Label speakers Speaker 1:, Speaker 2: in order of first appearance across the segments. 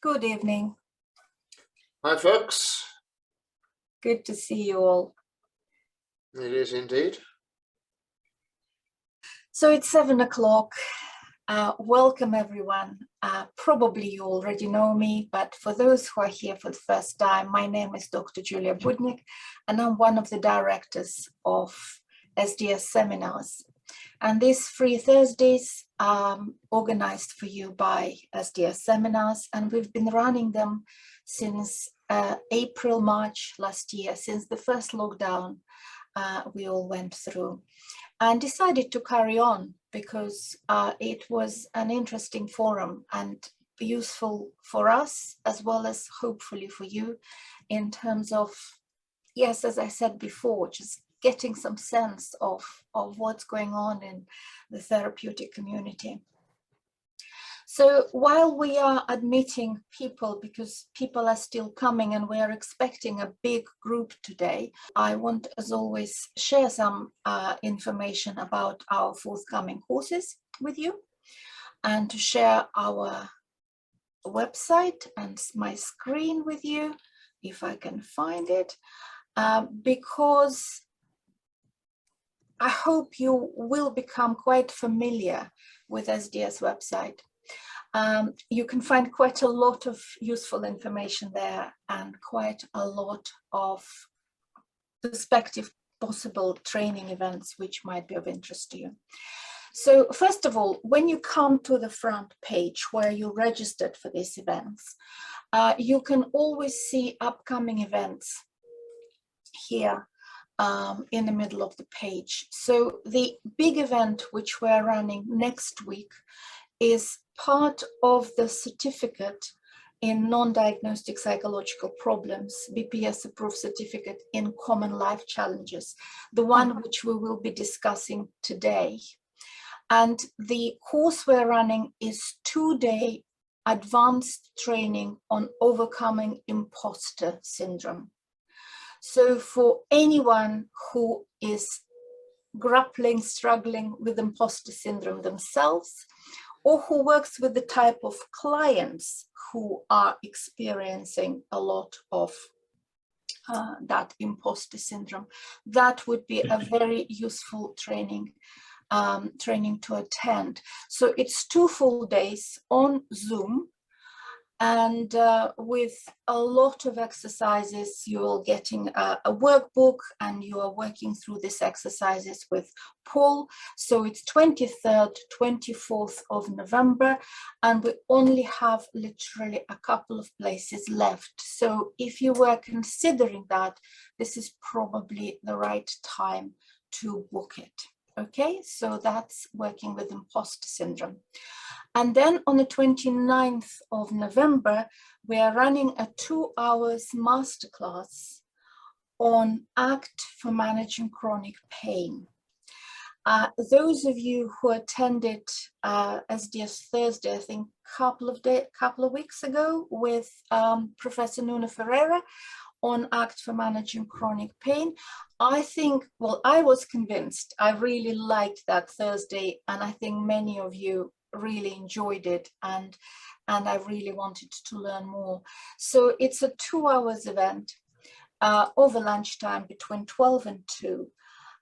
Speaker 1: Good evening.
Speaker 2: Hi, folks.
Speaker 1: Good to see you all.
Speaker 2: It is indeed.
Speaker 1: So it's 7 o'clock. Welcome, everyone. Probably you already know me, but for those who are here for the first time, my name is Dr. Julia Budnik, and I'm one of the directors of SDS seminars. And these free Thursdays are organized for you by SDS seminars, and we've been running them since April, March last year, since the first lockdown we all went through, and decided to carry on because it was an interesting forum and useful for us as well as hopefully for you in terms of, yes, as I said before, just getting some sense of what's going on in the therapeutic community. So while we are admitting people, because people are still coming and we are expecting a big group today, I want, as always, share some information about our forthcoming courses with you and to share our website and my screen with you, if I can find it, because I hope you will become quite familiar with SDS website. You can find quite a lot of useful information there and quite a lot of prospective possible training events which might be of interest to you. So first of all, when you come to the front page where you registered for these events, you can always see upcoming events here in the middle of the page. So the big event which we're running next week is part of the certificate in non-diagnostic psychological problems, BPS approved certificate in common life challenges, the one which we will be discussing today. And the course we're running is 2-day advanced training on overcoming imposter syndrome. So for anyone who is grappling, struggling with imposter syndrome themselves, or who works with the type of clients who are experiencing a lot of that imposter syndrome, that would be a very useful training to attend. So it's 2 full days on Zoom, and with a lot of exercises. You're getting a workbook and you are working through these exercises with Paul. So it's 23rd, 24th of November, and we only have literally a couple of places left. So if you were considering that, this is probably the right time to book it. Okay, so that's working with imposter syndrome. And then on the 29th of November, we are running a 2-hour masterclass on ACT for managing chronic pain. Those of you who attended SDS Thursday, I think couple of weeks ago with Professor Nuno Ferreira on ACT for managing chronic pain, I think, well, I was convinced. I really liked that Thursday, and I think many of you really enjoyed it, and I really wanted to learn more. So it's a 2-hour event over lunchtime between 12 and 2,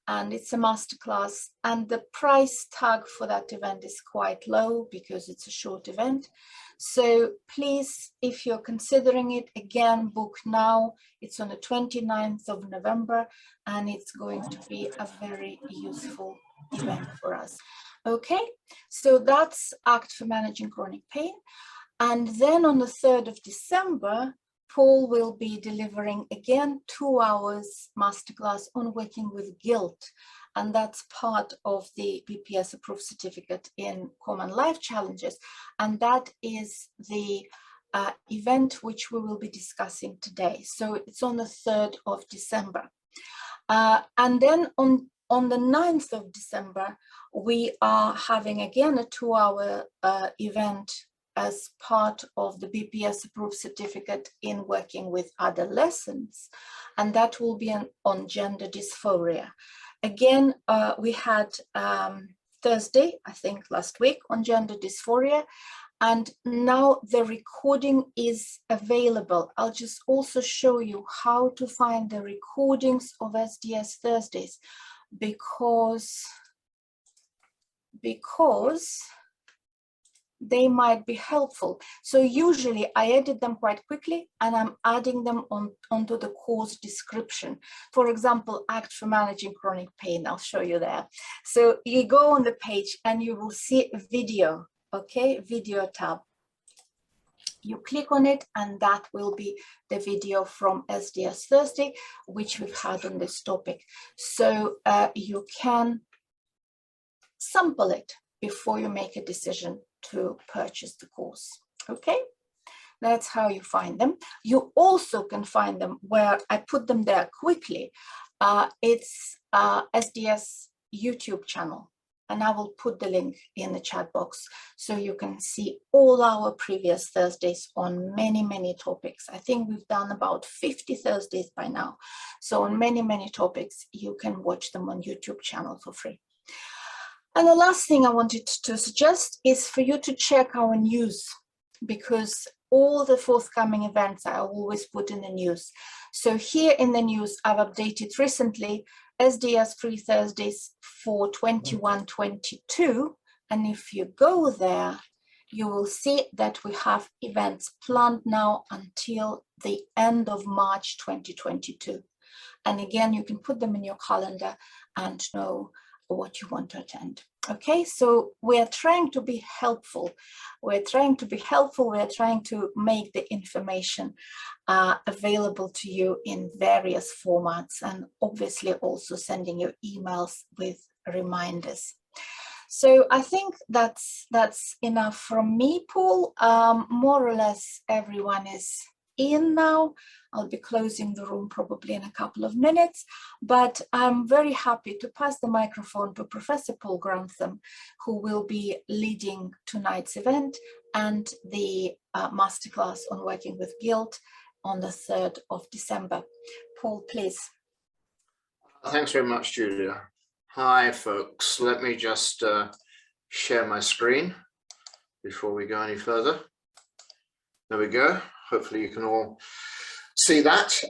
Speaker 1: and it's a masterclass, and the price tag for that event is quite low because it's a short event. So please, if you're considering it, again, book now. It's on the 29th of November, and it's going to be a very useful event for us. Okay, so that's ACT for managing chronic pain. And then on the 3rd of December, Paul will be delivering again 2 hours masterclass on working with guilt. And that's part of the BPS approved certificate in common life challenges. And that is the event which we will be discussing today. So it's on the 3rd of December. And then on the 9th of December, we are having again a 2-hour event as part of the BPS approved certificate in working with adolescents, and that will be on gender dysphoria. Again, we had Thursday, I think last week, on gender dysphoria, And now the recording is available. I'll just also show you how to find the recordings of SDS Thursdays, because they might be helpful. So usually I edit them quite quickly and I'm adding them onto the course description. For example, Act for Managing Chronic Pain, I'll show you there. So you go on the page and you will see a video, okay, video tab. You click on it and that will be the video from SDS Thursday, which we've had on this topic. So you can sample it before you make a decision to purchase the course. Okay, that's how you find them. You also can find them where I put them there quickly. It's SDS YouTube channel, and I will put the link in the chat box so you can see all our previous Thursdays on many topics. I think we've done about 50 Thursdays by now. So on many topics, you can watch them on YouTube channel for free. And the last thing I wanted to suggest is for you to check our news, because all the forthcoming events I always put in the news. So here in the news, I've updated recently SDS Free Thursdays for 21-22. And if you go there, you will see that we have events planned now until the end of March 2022. And again, you can put them in your calendar and know what you want to attend. Okay, so we're trying to be helpful. We're trying to make the information available to you in various formats, and obviously also sending you emails with reminders. So I think that's enough from me, Paul. More or less everyone is in now. I'll be closing the room probably in a couple of minutes, but I'm very happy to pass the microphone to Professor Paul Grantham, who will be leading tonight's event and the masterclass on working with guilt on the 3rd of December. Paul, please.
Speaker 2: Thanks very much, Julia. Hi, folks. Let me just share my screen before we go any further. There we go. Hopefully you can all see that.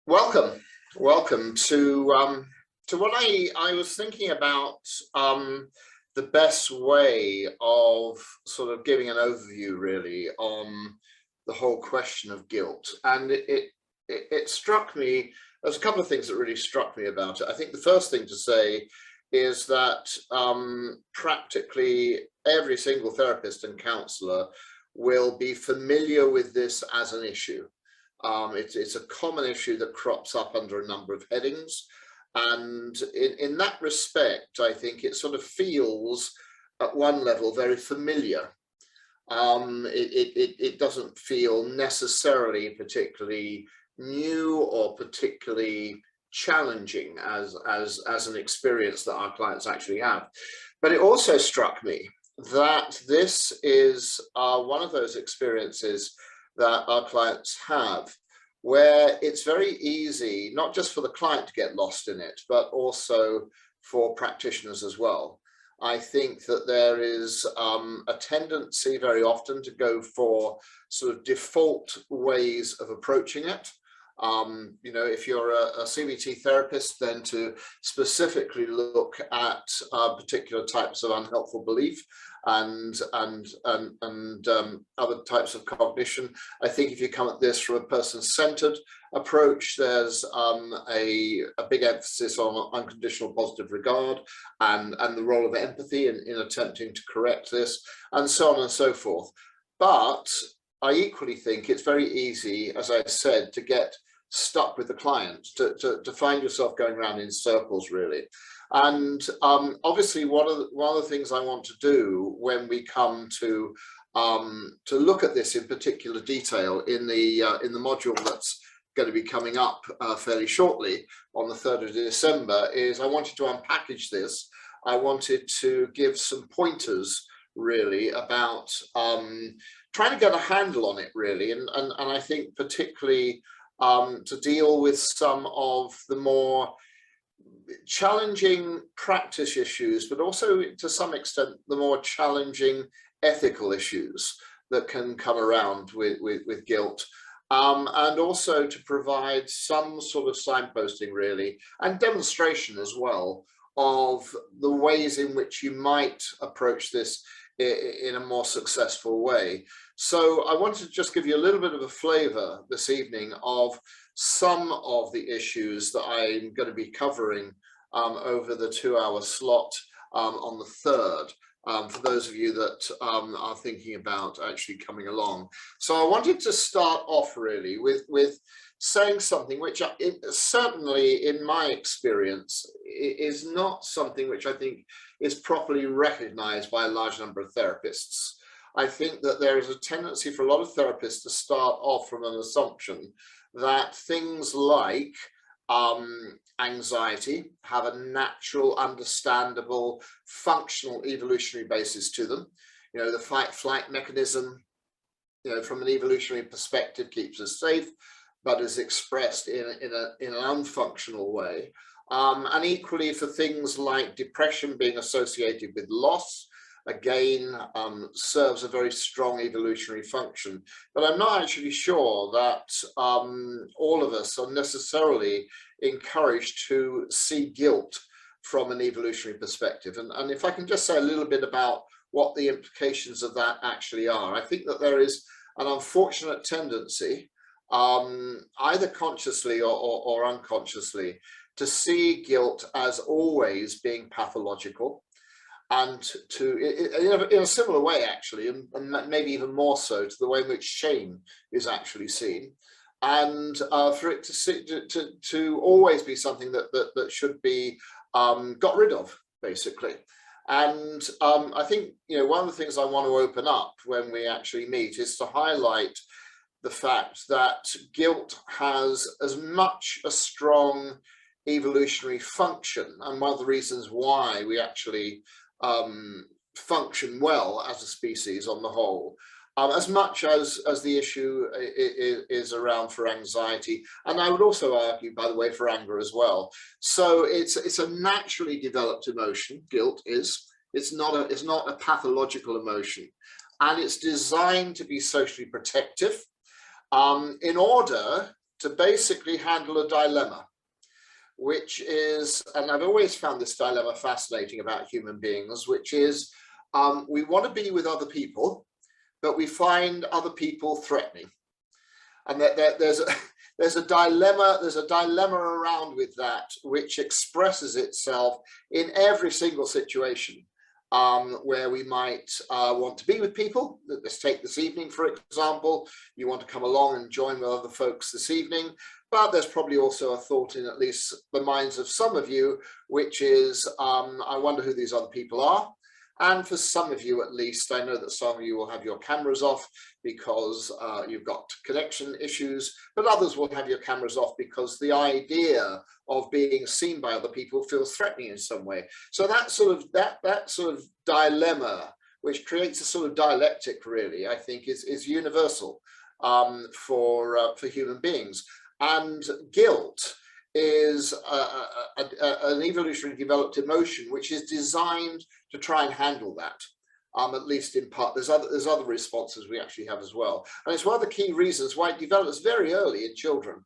Speaker 2: Welcome to what I was thinking about, the best way of sort of giving an overview really on the whole question of guilt. And it struck me, there's a couple of things that really struck me about it. I think the first thing to say is that practically every single therapist and counsellor will be familiar with this as an issue. It's a common issue that crops up under a number of headings. And in that respect, I think it sort of feels at one level very familiar. It doesn't feel necessarily particularly new or particularly challenging as an experience that our clients actually have. But it also struck me that this is one of those experiences that our clients have where it's very easy, not just for the client to get lost in it, but also for practitioners as well. I think that there is a tendency very often to go for sort of default ways of approaching it. You know, if you're a CBT therapist, then to specifically look at particular types of unhelpful belief and other types of cognition. I think if you come at this from a person-centered approach, there's a big emphasis on unconditional positive regard and the role of empathy in attempting to correct this, and so on and so forth. But I equally think it's very easy, as I said, to get stuck with the client, to find yourself going around in circles, really. And obviously, one of the things I want to do when we come to look at this in particular detail in the module that's going to be coming up fairly shortly on the 3rd of December is I wanted to unpackage this. I wanted to give some pointers really about trying to get a handle on it really, and I think particularly to deal with some of the more challenging practice issues, but also to some extent the more challenging ethical issues that can come around with guilt, and also to provide some sort of signposting really, and demonstration as well, of the ways in which you might approach this in a more successful way. So I wanted to just give you a little bit of a flavor this evening of some of the issues that I'm going to be covering over the 2-hour slot on the 3rd. For those of you that are thinking about actually coming along. So I wanted to start off really with saying something which certainly in my experience is not something which I think is properly recognized by a large number of therapists. I think that there is a tendency for a lot of therapists to start off from an assumption that things like anxiety have a natural, understandable, functional evolutionary basis to them. You know, the fight-flight mechanism, you know, from an evolutionary perspective keeps us safe, but is expressed in an unfunctional way. And equally for things like depression being associated with loss, again, serves a very strong evolutionary function. But I'm not actually sure that all of us are necessarily encouraged to see guilt from an evolutionary perspective. And if I can just say a little bit about what the implications of that actually are, I think that there is an unfortunate tendency, either consciously or unconsciously, to see guilt as always being pathological, and in a similar way actually, and maybe even more so to the way in which shame is actually seen, and for it to always be something that should be got rid of, basically. And I think, you know, one of the things I want to open up when we actually meet is to highlight the fact that guilt has as much a strong evolutionary function, and one of the reasons why we actually function well as a species on the whole, as much as the issue is around for anxiety, and I would also argue, by the way, for anger as well. So it's a naturally developed emotion. Guilt is. It's not a pathological emotion, and it's designed to be socially protective, in order to basically handle a dilemma, which is, and I've always found this dilemma fascinating about human beings, which is we want to be with other people, but we find other people threatening, and that there's a dilemma around with that, which expresses itself in every single situation where we might want to be with people. Let's take this evening, for example. You want to come along and join with other folks this evening, but there's probably also a thought in at least the minds of some of you, which is, I wonder who these other people are. And for some of you, at least, I know that some of you will have your cameras off because you've got connection issues, but others will have your cameras off because the idea of being seen by other people feels threatening in some way. So that sort of dilemma, which creates a sort of dialectic, really, I think is universal for human beings. And guilt is an evolutionary developed emotion which is designed to try and handle that, at least in part. There's other responses we actually have as well, and it's one of the key reasons why it develops very early in children,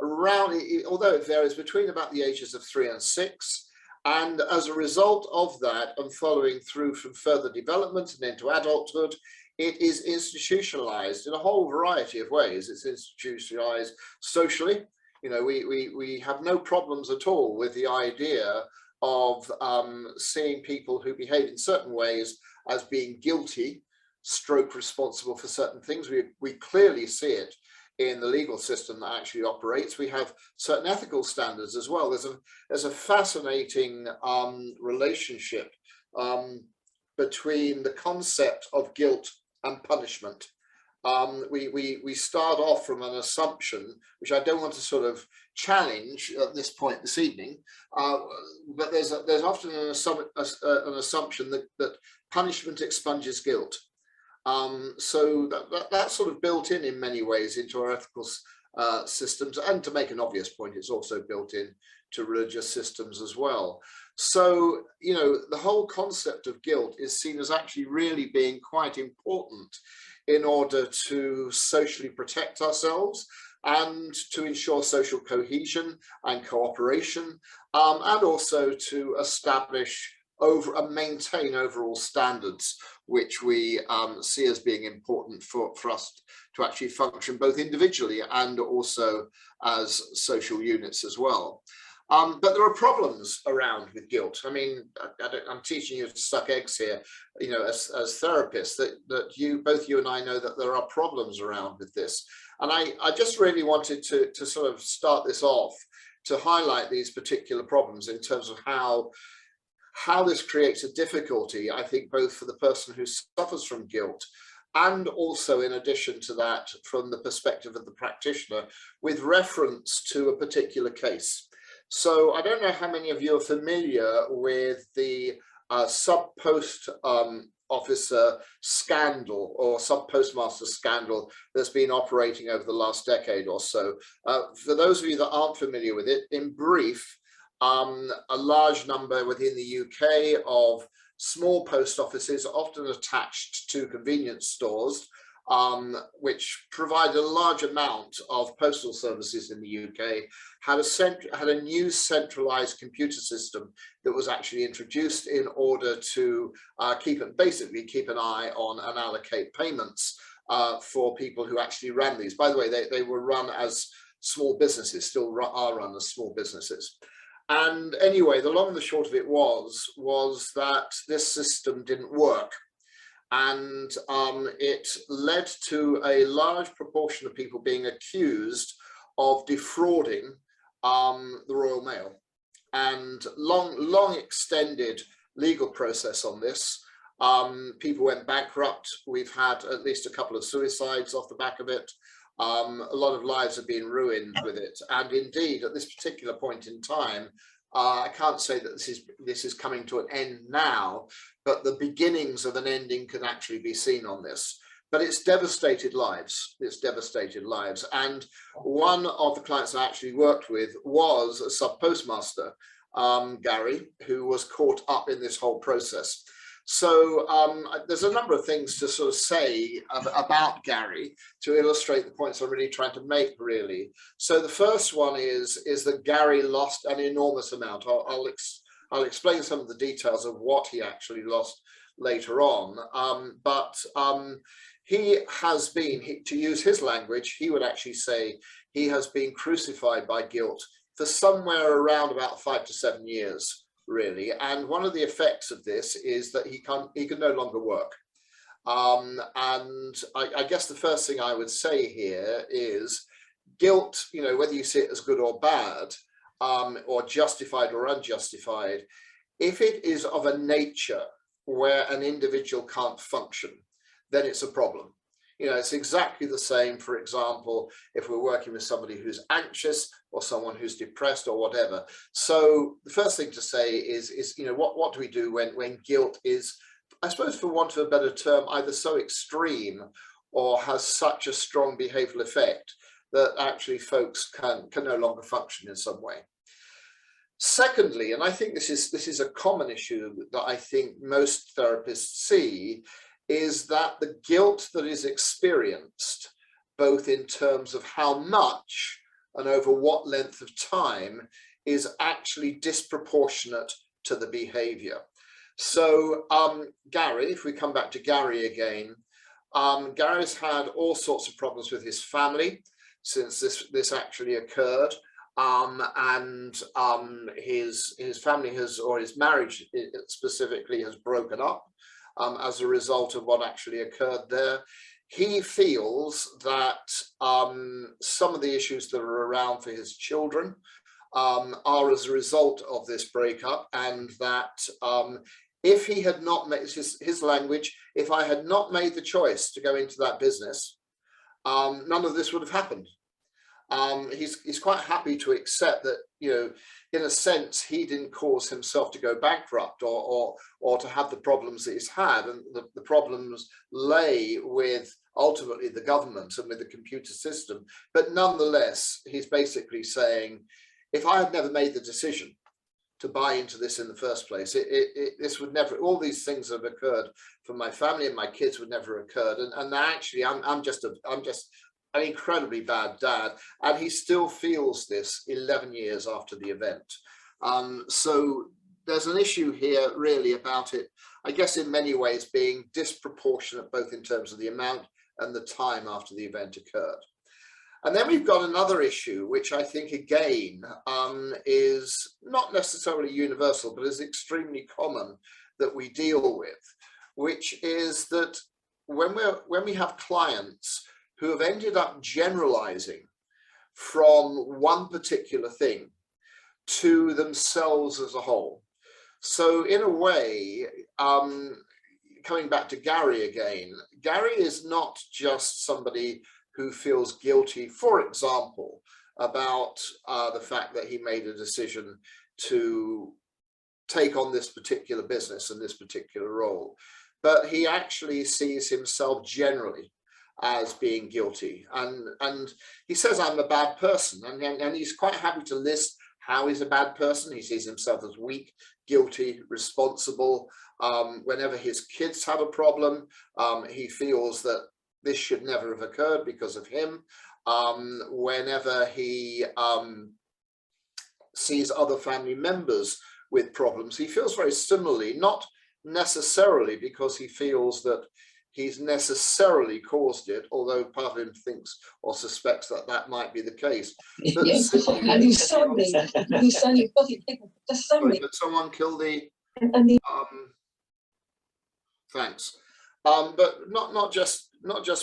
Speaker 2: around, although it varies between about the ages of 3 and 6, and as a result of that, and following through from further development and into adulthood, it is institutionalized in a whole variety of ways. It's institutionalized socially. You know, we have no problems at all with the idea of seeing people who behave in certain ways as being guilty, stroke responsible for certain things. We clearly see it in the legal system that actually operates. We have certain ethical standards as well. There's a fascinating relationship between the concept of guilt and punishment. We start off from an assumption, which I don't want to sort of challenge at this point this evening, but there's often an assumption that punishment expunges guilt. So that's sort of built in many ways into our ethical systems. And to make an obvious point, it's also built in to religious systems as well. So, you know, the whole concept of guilt is seen as actually really being quite important in order to socially protect ourselves and to ensure social cohesion and cooperation, and also to establish and maintain overall standards, which we see as being important for us to actually function both individually and also as social units as well. But there are problems around with guilt. I mean, I'm teaching you to suck eggs here, you know, as therapists, that both you and I know that there are problems around with this. And I just really wanted to sort of start this off to highlight these particular problems in terms of how this creates a difficulty, I think, both for the person who suffers from guilt and also, in addition to that, from the perspective of the practitioner with reference to a particular case. So I don't know how many of you are familiar with the sub-post officer scandal or sub-postmaster scandal that's been operating over the last decade or so. For those of you that aren't familiar with it, in brief, a large number within the UK of small post offices, often attached to convenience stores, which provide a large amount of postal services in the UK, had a new centralized computer system that was actually introduced in order to basically keep an eye on and allocate payments for people who actually ran these. By the way, they were run as small businesses, still are run as small businesses. And anyway, the long and the short of it was that this system didn't work. And it led to a large proportion of people being accused of defrauding the Royal Mail, and long extended legal process on this. People went bankrupt. We've had at least a couple of suicides off the back of it. A lot of lives have been ruined with it. And indeed, at this particular point in time, I can't say that this is coming to an end now, but the beginnings of an ending can actually be seen on this. But it's devastated lives. It's devastated lives. And one of the clients I actually worked with was a sub-postmaster, Gary, who was caught up in this whole process. So there's a number of things to sort of say about Gary to illustrate the points I'm really trying to make, really. So the first one is that Gary lost an enormous amount. I'll explain some of the details of what he actually lost later on. But he has been, to use his language, he would actually say he has been crucified by guilt for somewhere around about 5 to 7 years. Really, and one of the effects of this is that he can no longer work. And I guess the first thing I would say here is guilt, you know, whether you see it as good or bad, or justified or unjustified, if it is of a nature where an individual can't function, then it's a problem. You know, it's exactly the same, for example, if we're working with somebody who's anxious or someone who's depressed or whatever. So the first thing to say is you know, what do we do when guilt is, I suppose for want of a better term, either so extreme or has such a strong behavioral effect that actually folks can no longer function in some way. Secondly, and I think this is a common issue that I think most therapists see, is that the guilt that is experienced, both in terms of how much and over what length of time, is actually disproportionate to the behavior. So Gary, if we come back to Gary again, Gary's had all sorts of problems with his family since this actually occurred. And his family or his marriage specifically has broken up. As a result of what actually occurred there. He feels that some of the issues that are around for his children are as a result of this breakup, and that if he had not made, his language, if I had not made the choice to go into that business, none of this would have happened. He's quite happy to accept that, you know, in a sense, he didn't cause himself to go bankrupt or to have the problems that he's had. And the problems lay with ultimately the government and with the computer system. But nonetheless, he's basically saying, if I had never made the decision to buy into this in the first place, this would never, all these things have occurred for my family and my kids would never occurred. And actually, I'm just an incredibly bad dad. And he still feels this 11 years after the event. So there's an issue here really about it, I guess in many ways being disproportionate, both in terms of the amount and the time after the event occurred. And then we've got another issue, which I think again is not necessarily universal, but is extremely common that we deal with, which is that when we have clients who have ended up generalizing from one particular thing to themselves as a whole. So in a way, coming back to Gary again, Gary is not just somebody who feels guilty, for example, about the fact that he made a decision to take on this particular business and this particular role, but he actually sees himself generally as being guilty. And he says, I'm a bad person. And he's quite happy to list how he's a bad person. He sees himself as weak, guilty, responsible. Whenever his kids have a problem, he feels that this should never have occurred because of him. Whenever he sees other family members with problems, he feels very similarly, not necessarily because he feels that he's necessarily caused it, although part of him thinks or suspects that that might be the case. But
Speaker 3: Yes, and you saw me. You saw your body. Just saw me.
Speaker 2: But someone kill the. Thanks. But not just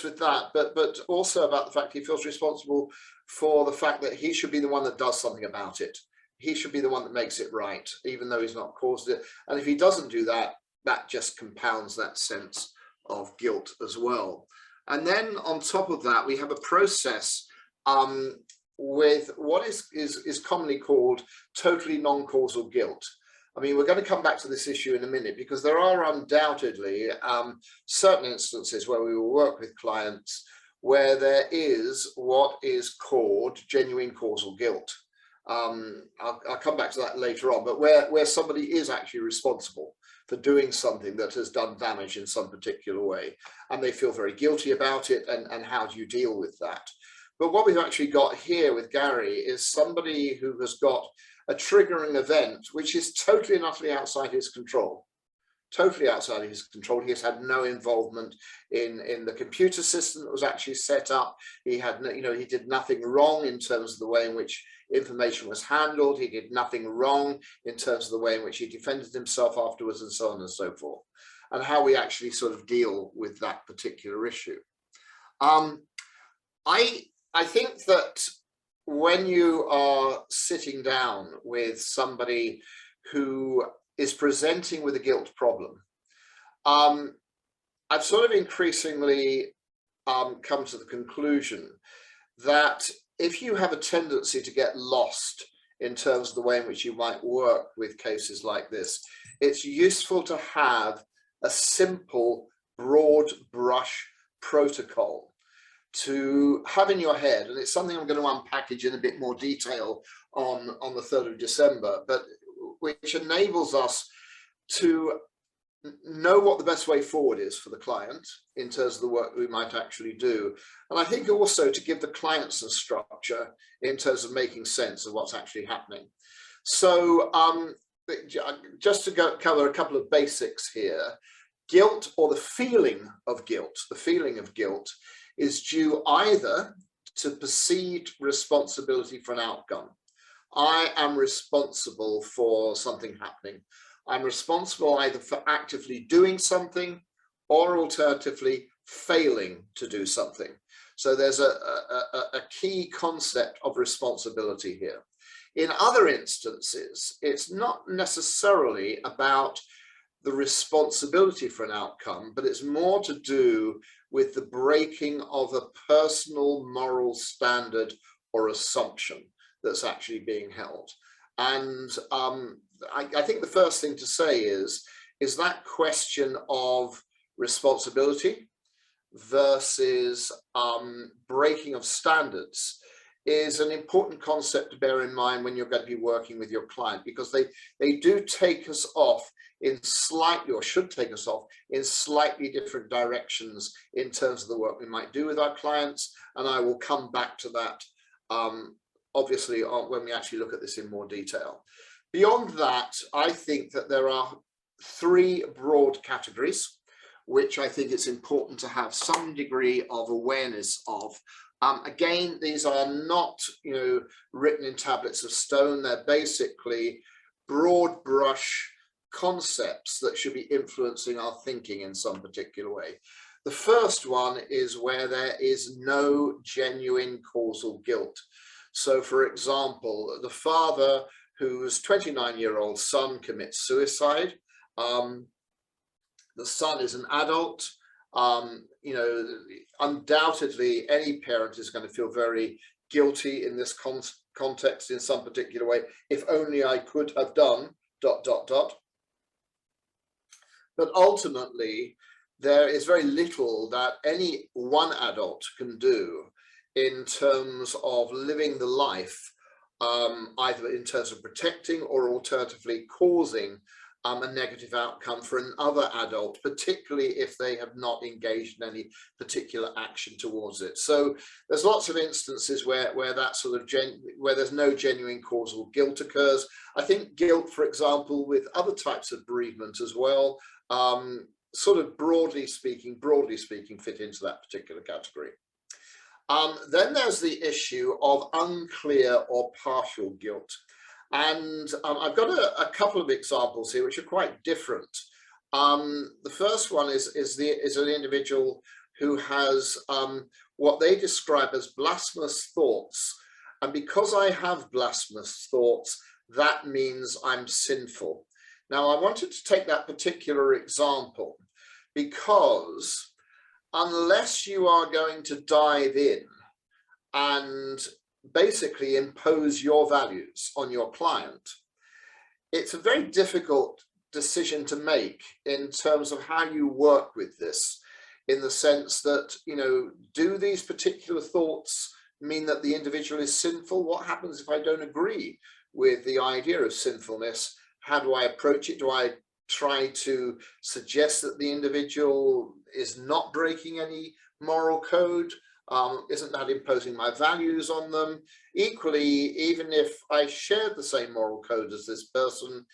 Speaker 2: with that, but also about the fact he feels responsible for the fact that he should be the one that does something about it. He should be the one that makes it right, even though he's not caused it. And if he doesn't do that, that just compounds that sense of guilt as well. And then on top of that, we have a process with what is commonly called totally non-causal guilt. I mean, we're going to come back to this issue in a minute because there are undoubtedly certain instances where we will work with clients where there is what is called genuine causal guilt. I'll come back to that later on, but where somebody is actually responsible for doing something that has done damage in some particular way, and they feel very guilty about it, and how do you deal with that? But what we've actually got here with Gary is somebody who has got a triggering event which is totally and utterly outside his control. Totally outside his control. He has had no involvement in the computer system that was actually set up. He had no, he did nothing wrong in terms of the way in which information was handled. He did nothing wrong in terms of the way in which he defended himself afterwards, and so on and so forth, and how we actually sort of deal with that particular issue. I think that when you are sitting down with somebody who is presenting with a guilt problem, I've sort of increasingly come to the conclusion that if you have a tendency to get lost in terms of the way in which you might work with cases like this, it's useful to have a simple, broad brush protocol to have in your head, and it's something I'm going to unpackage in a bit more detail on the 3rd of December, but which enables us to know what the best way forward is for the client in terms of the work we might actually do. And I think also to give the client some structure in terms of making sense of what's actually happening. So just to cover a couple of basics here, guilt, or the feeling of guilt, is due either to perceived responsibility for an outcome. I am responsible for something happening. I'm responsible either for actively doing something or alternatively failing to do something. So there's a key concept of responsibility here. In other instances, it's not necessarily about the responsibility for an outcome, but it's more to do with the breaking of a personal moral standard or assumption that's actually being held. And I think the first thing to say is that question of responsibility versus breaking of standards is an important concept to bear in mind when you're going to be working with your client, because they do take us off in slightly, or should take us off in slightly different directions in terms of the work we might do with our clients. And I will come back to that obviously when we actually look at this in more detail. Beyond that, I think that there are three broad categories which I think it's important to have some degree of awareness of. Again, these are not, written in tablets of stone. They're basically broad brush concepts that should be influencing our thinking in some particular way. The first one is where there is no genuine causal guilt. So, for example, the father whose 29-year-old son commits suicide. The son is an adult. Undoubtedly, any parent is going to feel very guilty in this context in some particular way. If only I could have done ... But ultimately, there is very little that any one adult can do in terms of living the life, either in terms of protecting or alternatively causing a negative outcome for another adult, particularly if they have not engaged in any particular action towards it. So there's lots of instances where that sort of where there's no genuine causal guilt occurs. I think guilt, for example, with other types of bereavement as well, sort of broadly speaking, fit into that particular category. Then there's the issue of unclear or partial guilt. And I've got a couple of examples here which are quite different. The first one is an individual who has what they describe as blasphemous thoughts. And because I have blasphemous thoughts, that means I'm sinful. Now, I wanted to take that particular example because unless you are going to dive in and basically impose your values on your client, it's a very difficult decision to make in terms of how you work with this, in the sense that, do these particular thoughts mean that the individual is sinful? What happens if I don't agree with the idea of sinfulness? How do I approach it? Do I try to suggest that the individual is not breaking any moral code? Isn't that imposing my values on them? Equally, even if I shared the same moral code as this person,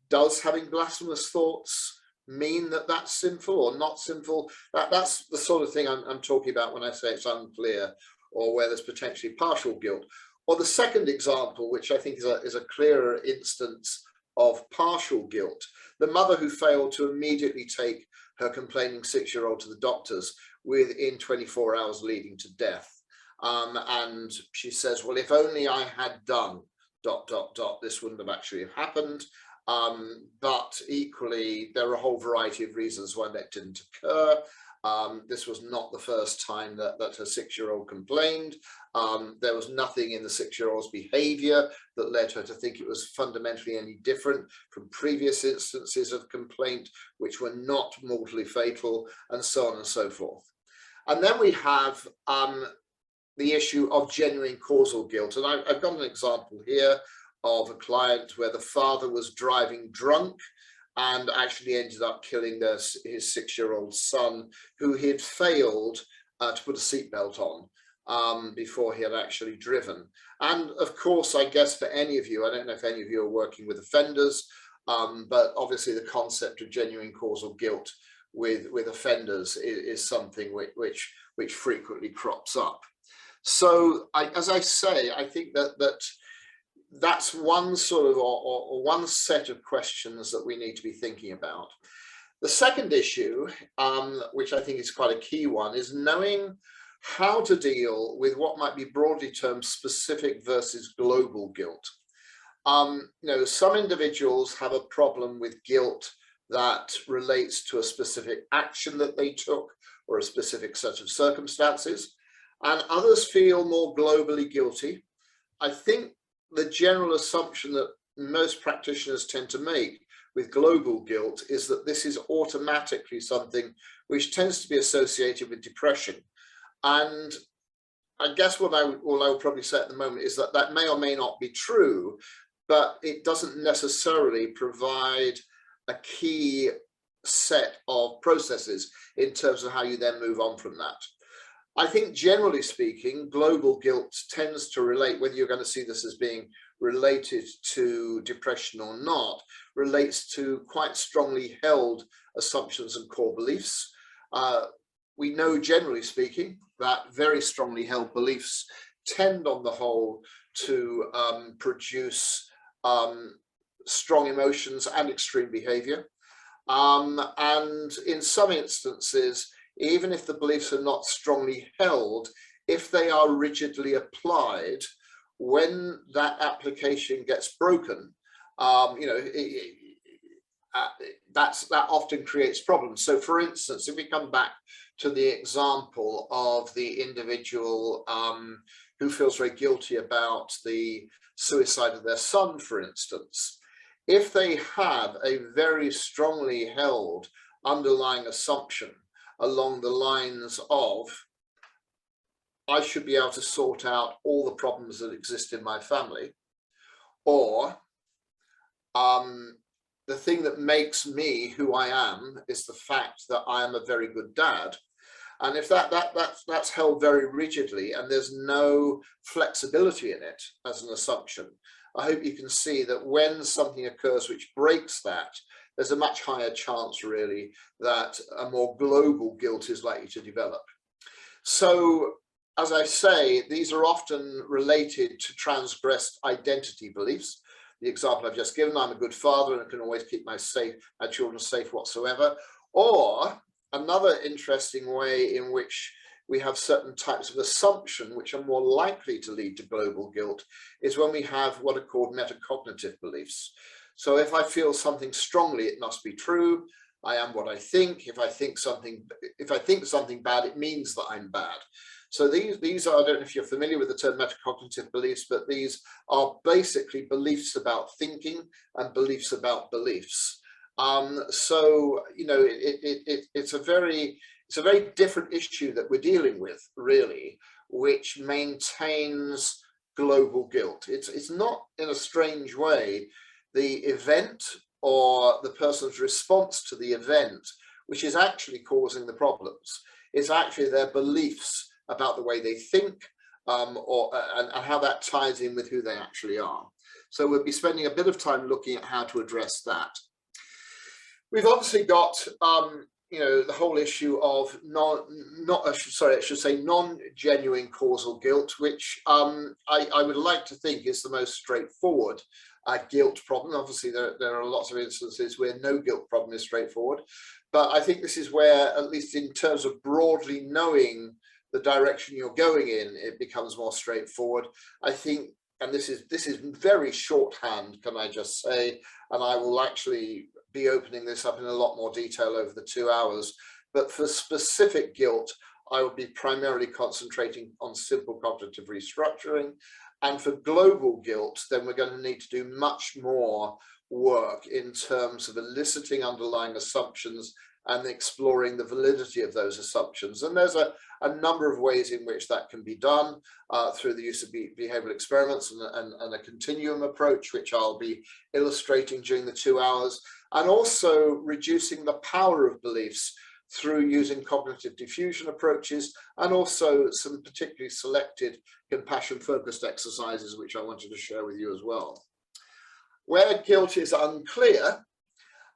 Speaker 2: does having blasphemous thoughts mean that that's sinful or not sinful? That's the sort of thing I'm talking about when I say it's unclear, or where there's potentially partial guilt. Or the second example, which I think is a clearer instance of partial guilt, the mother who failed to immediately take her complaining 6-year-old to the doctors within 24 hours leading to death. And she says, well, if only I had done ... this wouldn't have actually happened. But equally, there are a whole variety of reasons why that didn't occur. This was not the first time that her 6-year-old complained. There was nothing in the 6-year-old's behavior that led her to think it was fundamentally any different from previous instances of complaint, which were not mortally fatal, and so on and so forth. And then we have the issue of genuine causal guilt. And I've got an example here of a client where the father was driving drunk and actually ended up killing his 6-year-old son, who he had failed to put a seatbelt on before he had actually driven. And of course, I guess for any of you, I don't know if any of you are working with offenders, but obviously the concept of genuine causal guilt with offenders is something which frequently crops up. So as I say, I think that's one sort of, or one set of questions that we need to be thinking about. The second issue, which I think is quite a key one, is knowing how to deal with what might be broadly termed specific versus global guilt. Some individuals have a problem with guilt that relates to a specific action that they took or a specific set of circumstances, and others feel more globally guilty. I think the general assumption that most practitioners tend to make with global guilt is that this is automatically something which tends to be associated with depression. And I guess what I will probably say at the moment is that that may or may not be true, but it doesn't necessarily provide a key set of processes in terms of how you then move on from that. I think generally speaking, global guilt tends to relate, whether you're going to see this as being related to depression or not, relates to quite strongly held assumptions and core beliefs. We know, generally speaking, that very strongly held beliefs tend on the whole to produce strong emotions and extreme behavior. And in some instances, even if the beliefs are not strongly held, if they are rigidly applied, when that application gets broken, that often creates problems. So for instance, if we come back to the example of the individual who feels very guilty about the suicide of their son, for instance, if they have a very strongly held underlying assumption along the lines of, I should be able to sort out all the problems that exist in my family, or the thing that makes me who I am is the fact that I am a very good dad. And if that's held very rigidly and there's no flexibility in it as an assumption, I hope you can see that when something occurs which breaks that, there's a much higher chance really that a more global guilt is likely to develop. So, as I say, these are often related to transgressed identity beliefs. The example I've just given, I'm a good father and I can always keep my children safe whatsoever. Or another interesting way in which we have certain types of assumption which are more likely to lead to global guilt is when we have what are called metacognitive beliefs. So if I feel something strongly, it must be true. I am what I think. If I think something bad, it means that I'm bad. So these are, I don't know if you're familiar with the term metacognitive beliefs, but these are basically beliefs about thinking and beliefs about beliefs. So, you know, it's a very different issue that we're dealing with, really, which maintains global guilt. It's not, in a strange way, the event or the person's response to the event which is actually causing the problems. It's actually their beliefs about the way they think and how that ties in with who they actually are. So we'll be spending a bit of time looking at how to address that. We've obviously got you know, the whole issue of non-genuine causal guilt, which I would like to think is the most straightforward guilt problem. Obviously, there are lots of instances where no guilt problem is straightforward, but I think this is where, at least in terms of broadly knowing the direction you're going in, it becomes more straightforward. I think, and this is very shorthand, can I just say, and I will actually be opening this up in a lot more detail over the 2 hours, but for specific guilt, I will be primarily concentrating on simple cognitive restructuring. And for global guilt, then we're going to need to do much more work in terms of eliciting underlying assumptions and exploring the validity of those assumptions. And there's a number of ways in which that can be done through the use of behavioral experiments and a continuum approach, which I'll be illustrating during the 2 hours, and also reducing the power of beliefs through using cognitive diffusion approaches, and also some particularly selected compassion-focused exercises, which I wanted to share with you as well. Where guilt is unclear,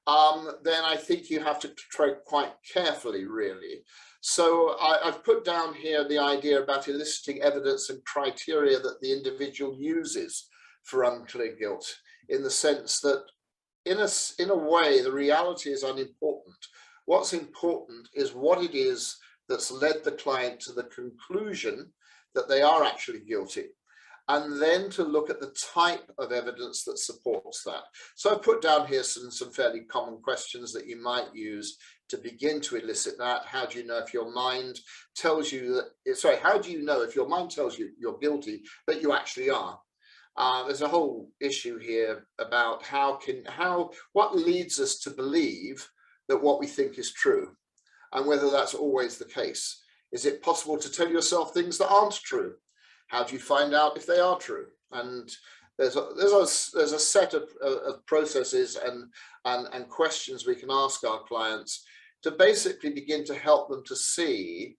Speaker 2: then I think you have to tread quite carefully, really. So I've put down here the idea about eliciting evidence and criteria that the individual uses for unclear guilt, in the sense that in a way, the reality is unimportant. What's important is what it is that's led the client to the conclusion that they are actually guilty, and then to look at the type of evidence that supports that. So I've put down here some fairly common questions that you might use to begin to elicit that. How do you know if your mind tells you that, sorry, how do you know if your mind tells you you're guilty, but you actually are? there's a whole issue here about what leads us to believe that what we think is true, and whether that's always the case. Is it possible to tell yourself things that aren't true? How do you find out if they are true? And there's a set of processes and questions we can ask our clients to basically begin to help them to see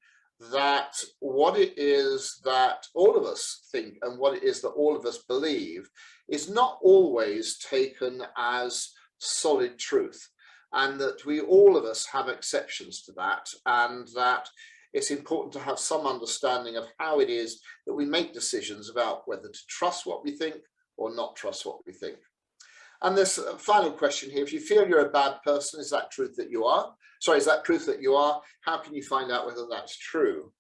Speaker 2: that what it is that all of us think and what it is that all of us believe is not always taken as solid truth, and that we all of us have exceptions to that, and that it's important to have some understanding of how it is that we make decisions about whether to trust what we think or not trust what we think. And this final question here: if you feel you're a bad person, is that truth that you are? Sorry, is that truth that you are? How can you find out whether that's true?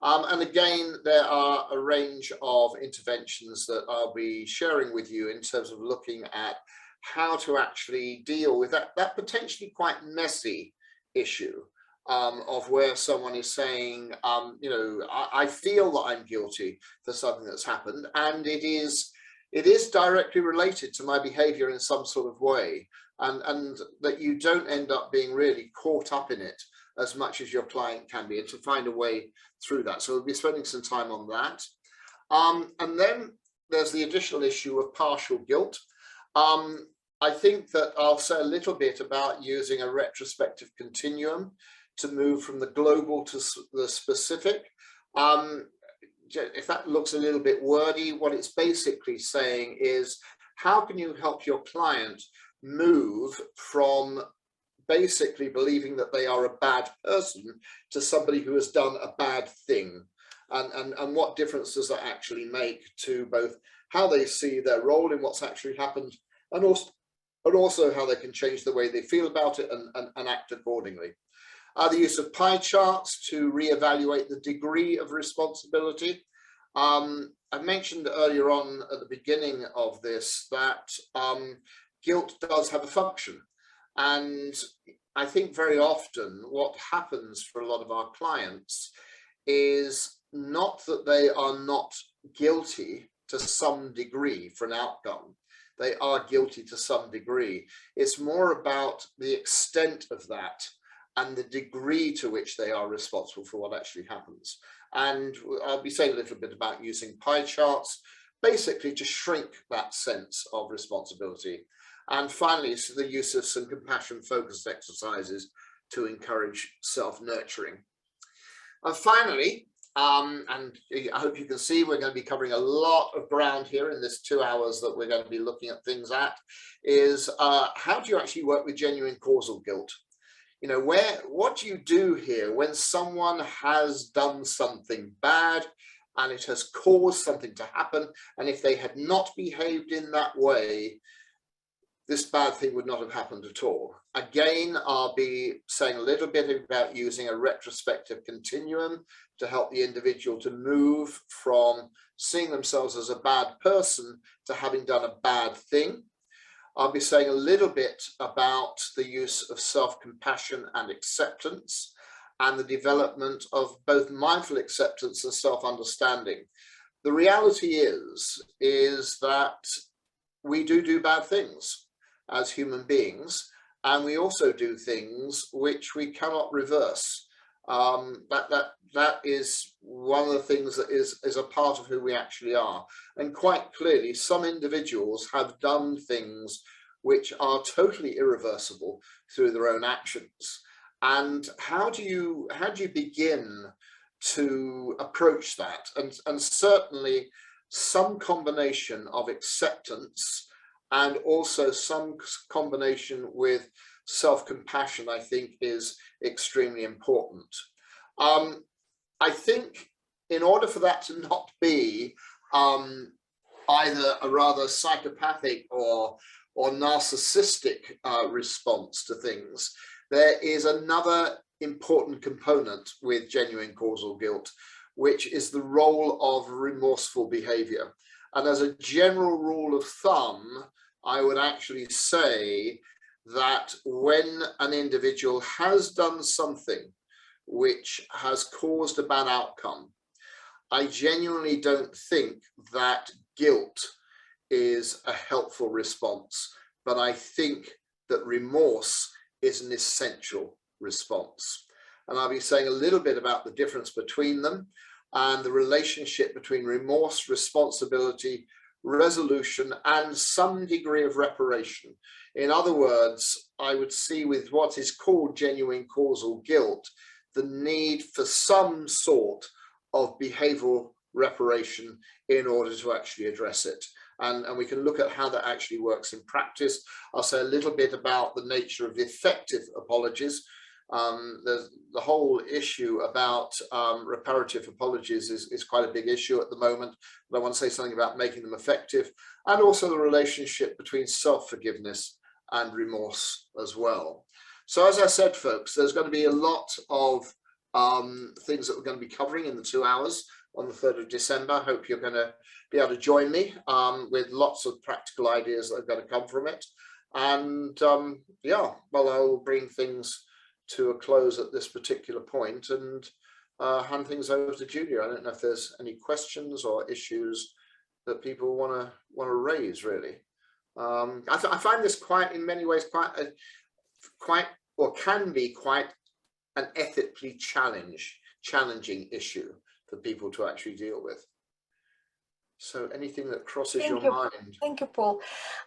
Speaker 2: And again, there are a range of interventions that I'll be sharing with you in terms of looking at how to actually deal with that potentially quite messy issue of where someone is saying, you know, I feel that I'm guilty for something that's happened, and it is directly related to my behavior in some sort of way, and that you don't end up being really caught up in it as much as your client can be, and to find a way through that. So we'll be spending some time on that. And then there's the additional issue of partial guilt. I think that I'll say a little bit about using a retrospective continuum to move from the global to the specific. If that looks a little bit wordy, what it's basically saying is, how can you help your client move from basically believing that they are a bad person to somebody who has done a bad thing? And what difference does that actually make to both how they see their role in what's actually happened, and also how they can change the way they feel about it and act accordingly. The use of pie charts to reevaluate the degree of responsibility. I mentioned earlier on at the beginning of this that guilt does have a function. And I think very often what happens for a lot of our clients is not that they are not guilty to some degree for an outcome. They are guilty to some degree. It's more about the extent of that and the degree to which they are responsible for what actually happens. And I'll be saying a little bit about using pie charts, basically to shrink that sense of responsibility. And finally, so the use of some compassion-focused exercises to encourage self-nurturing. And finally, and I hope you can see we're going to be covering a lot of ground here in this 2 hours that we're going to be looking at things at, is how do you actually work with genuine causal guilt? You know, what do you do here when someone has done something bad and it has caused something to happen, and if they had not behaved in that way, this bad thing would not have happened at all? Again, I'll be saying a little bit about using a retrospective continuum to help the individual to move from seeing themselves as a bad person to having done a bad thing. I'll be saying a little bit about the use of self-compassion and acceptance, and the development of both mindful acceptance and self-understanding. The reality is that we do bad things as human beings, and we also do things which we cannot reverse. That is one of the things that is a part of who we actually are. And quite clearly, some individuals have done things which are totally irreversible through their own actions. And how do you begin to approach that? And certainly some combination of acceptance and also some combination with self-compassion, I think, is extremely important. I think in order for that to not be either a rather psychopathic or narcissistic response to things, there is another important component with genuine causal guilt, which is the role of remorseful behavior. And as a general rule of thumb, I would actually say that when an individual has done something which has caused a bad outcome, I genuinely don't think that guilt is a helpful response, but I think that remorse is an essential response. And I'll be saying a little bit about the difference between them and the relationship between remorse, responsibility, resolution, and some degree of reparation. In other words, I would see with what is called genuine causal guilt, the need for some sort of behavioral reparation in order to actually address it. And we can look at how that actually works in practice. I'll say a little bit about the nature of effective apologies. There's the whole issue about reparative apologies is quite a big issue at the moment, but I want to say something about making them effective, and also the relationship between self-forgiveness and remorse as well. So as I said, folks, there's going to be a lot of things that we're going to be covering in the 2 hours on the 3rd of December. I hope you're going to be able to join me with lots of practical ideas that are going to come from it. And yeah, well, I'll bring things to a close at this particular point and hand things over to Julia. I don't know if there's any questions or issues that people want to raise, really. I find this quite, in many ways, quite can be quite an ethically challenging issue for people to actually deal with. So anything that crosses your mind.
Speaker 1: Thank you, Paul.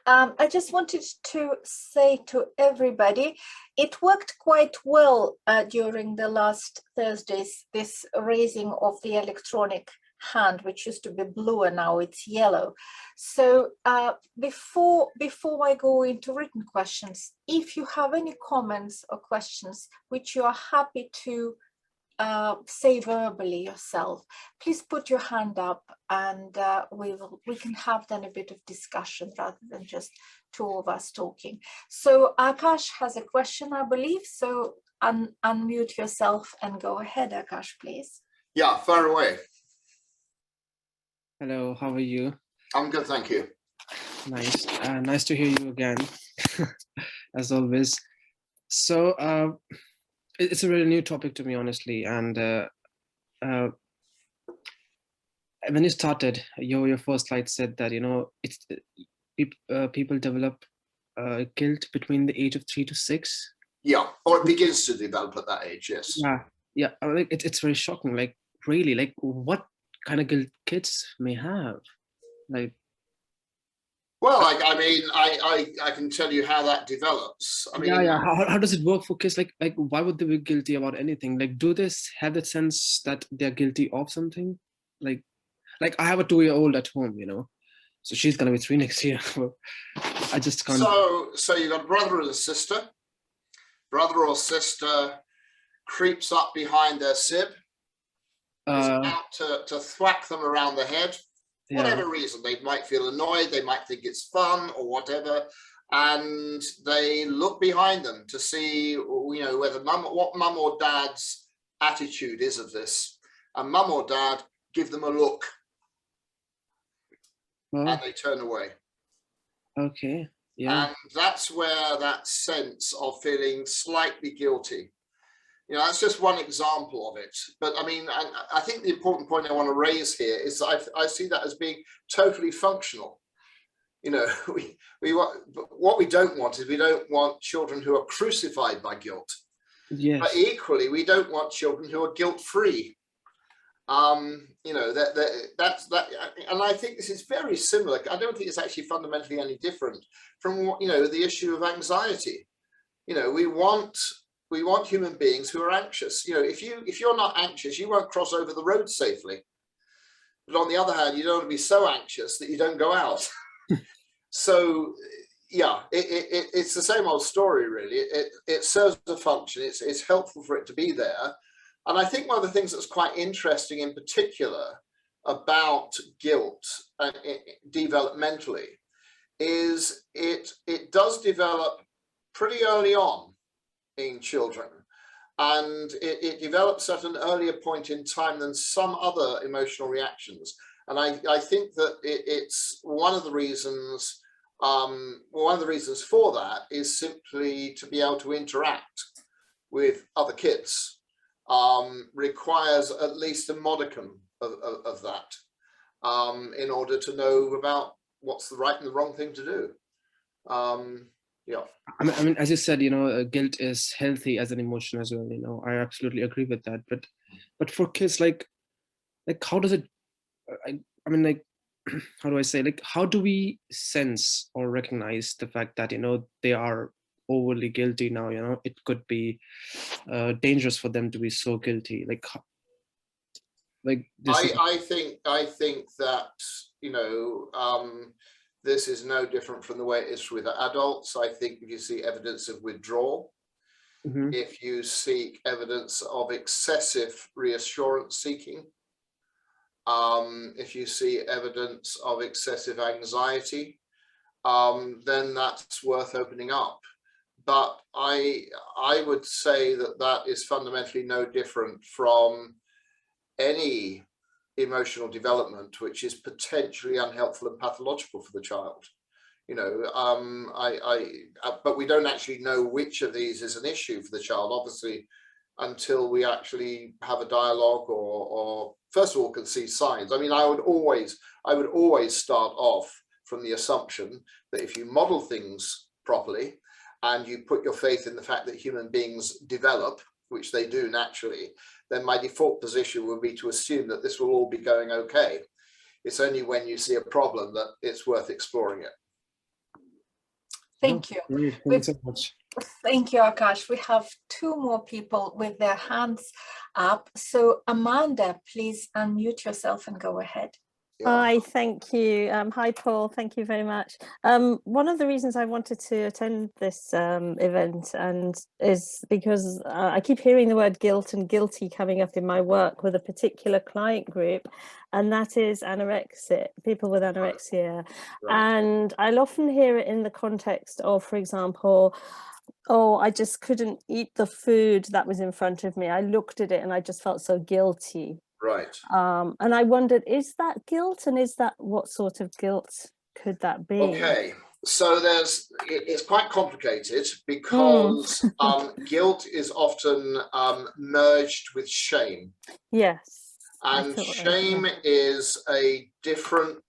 Speaker 1: I just wanted to say to everybody, it worked quite well during the last Thursdays, this raising of the electronic hand, which used to be blue and now it's yellow. So before I go into written questions, if you have any comments or questions which you are happy to say verbally yourself, please put your hand up, and we can have then a bit of discussion rather than just two of us talking. So Akash has a question, I believe, so unmute yourself and go ahead, Akash, please.
Speaker 2: Yeah, far away.
Speaker 4: Hello, how are you?
Speaker 2: I'm good, thank you.
Speaker 4: Nice. Nice to hear you again, as always. So it's a really new topic to me, honestly. And when you started, your first slide said that, you know, it's people develop guilt between the age of 3 to 6.
Speaker 2: Yeah, or it begins to develop at that age, yes.
Speaker 4: Yeah. I mean, it's very shocking. Like, really, like, what kind of guilt kids may have? Like,
Speaker 2: well, I mean, I can tell you how that develops. I mean,
Speaker 4: yeah. How does it work for kids? Like, why would they be guilty about anything? Like, do they have that sense that they're guilty of something? Like I have a 2-year-old at home, you know, so she's gonna be 3 next year. I just can't.
Speaker 2: So you've got a brother and a sister. Brother or sister creeps up behind their sib, is out to thwack them around the head.
Speaker 4: Yeah.
Speaker 2: Whatever reason, they might feel annoyed, they might think it's fun or whatever, and they look behind them to see, you know, what mum or dad's attitude is of this, and mum or dad give them a look, and they turn away.
Speaker 4: Okay. Yeah.
Speaker 2: And that's where that sense of feeling slightly guilty, you know, that's just one example of it. But I mean, I think the important point I want to raise here is that I see that as being totally functional. You know, what we don't want is, we don't want children who are crucified by guilt.
Speaker 4: Yes.
Speaker 2: But equally, we don't want children who are guilt-free. You know, that's that, and I think this is very similar. I don't think it's actually fundamentally any different from what, you know, the issue of anxiety. You know, we want human beings who are anxious. You know, if you're not anxious, you won't cross over the road safely. But on the other hand, you don't want to be so anxious that you don't go out. So yeah, it's the same old story, really. It serves a function. It's helpful for it to be there. And I think one of the things that's quite interesting in particular about guilt developmentally is it does develop pretty early on in children, and it develops at an earlier point in time than some other emotional reactions. And I think that it's one of the reasons for that is simply to be able to interact with other kids requires at least a modicum of that in order to know about what's the right and the wrong thing to do. Yeah.
Speaker 4: I mean, as you said, guilt is healthy as an emotion as well. I absolutely agree with that. But for kids, like how does it? I mean, like, how do I say? Like, how do we sense or recognize the fact that they are overly guilty now? It could be dangerous for them to be so guilty. Like this.
Speaker 2: I think that this is no different from the way it is with adults. I think if you see evidence of withdrawal, if you seek evidence of excessive reassurance seeking, if you see evidence of excessive anxiety, then that's worth opening up. But I would say that is fundamentally no different from any emotional development which is potentially unhelpful and pathological for the child. But we don't actually know which of these is an issue for the child, obviously, until we actually have a dialogue or first of all can see signs. I mean, I would always start off from the assumption that if you model things properly and you put your faith in the fact that human beings develop, which they do naturally, then my default position would be to assume that this will all be going okay. It's only when you see a problem that it's worth exploring it.
Speaker 1: Thank you.
Speaker 4: Great. Thank you so much.
Speaker 1: Thank you, Akash. We have two more people with their hands up. So Amanda, please unmute yourself and go ahead.
Speaker 2: Yeah.
Speaker 5: Hi, thank you. Hi, Paul. Thank you very much. One of the reasons I wanted to attend this event is because I keep hearing the word guilt and guilty coming up in my work with a particular client group, and that is anorexia, people with anorexia.
Speaker 2: Right.
Speaker 5: And I'll often hear it in the context of, for example, oh, I just couldn't eat the food that was in front of me. I looked at it and I just felt so guilty.
Speaker 2: Right.
Speaker 5: And I wondered, is that guilt, and what sort of guilt could that be?
Speaker 2: Okay, so it's quite complicated because guilt is often merged with shame.
Speaker 5: Yes.
Speaker 2: And shame is a different,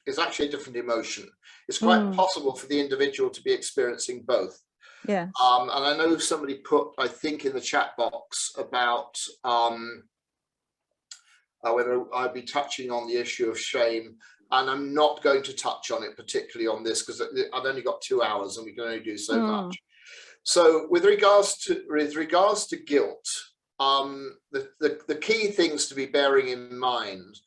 Speaker 2: is actually a different emotion. It's quite possible for the individual to be experiencing both.
Speaker 5: Yeah.
Speaker 2: And I know somebody put, I think, in the chat box about whether I'd be touching on the issue of shame, and I'm not going to touch on it particularly on this because I've only got 2 hours and we can only do so much. So with regards to guilt, the key things to be bearing in mind